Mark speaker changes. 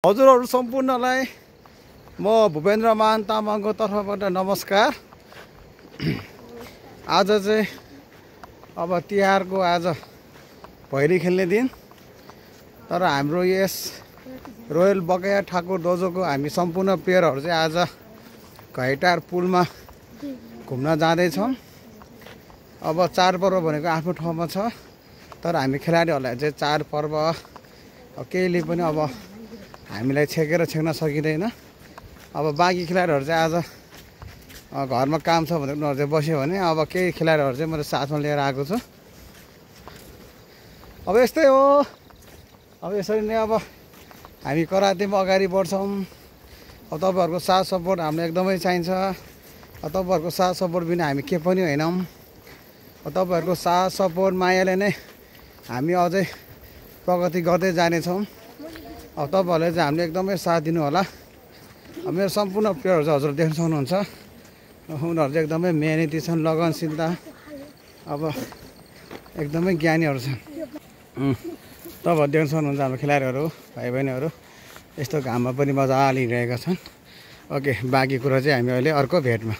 Speaker 1: हजुरहरू सम्पूर्णलाई म भूपेन्द्र मान तामाङको तर्फबाट नमस्कार। आज चाहिँ अब तिहारको आज भैली खेल्ने दिन, तर हाम्रो यस रोयल बकैया ठाकुर दोजोको हामी सम्पूर्ण प्लेयरहरू चाहिँ आज घाइटार पुलमा घुम्न जाँदैछौँ। अब चाडपर्व भनेको आफ्नो ठाउँमा छ, तर हामी खेलाडीहरूलाई चाहिँ चाडपर्व केहीले पनि अब हामीलाई छेक्न सकिँदैन। अब बाँकी खेलाडीहरू चाहिँ आज घरमा काम छ भनेर उनीहरू चाहिँ बस्यो भने अब केही खेलाडीहरू चाहिँ मैले साथमा लिएर आएको छु। अब यस्तै हो, अब यसरी नै अब हामी करातेमा अगाडि बढ्छौँ। अब तपाईँहरूको साथ सपोर्ट हामीलाई एकदमै चाहिन्छ। तपाईँहरूको साथ सपोर्ट बिना हामी के पनि होइनौँ। तपाईँहरूको साथ सपोर्ट मायाले नै हामी अझै प्रगति गर्दै जानेछौँ। अब तपाईँहरूले चाहिँ हामीले एकदमै साथ दिनु होला। मेरो सम्पूर्ण प्लेयरहरू चाहिँ हजुर देख्न सक्नुहुन्छ, उनीहरू चाहिँ एकदमै मेहनती छन्, लगनशीलता, अब एकदमै ज्ञानीहरू छन्। तपाईँहरू देख्न सक्नुहुन्छ हाम्रो खेलाडीहरू भाइ बहिनीहरू यस्तो घाममा पनि मजाले हिँडिरहेका छन्। ओके, बाँकी कुरा चाहिँ हामी अहिले अर्को भेटमा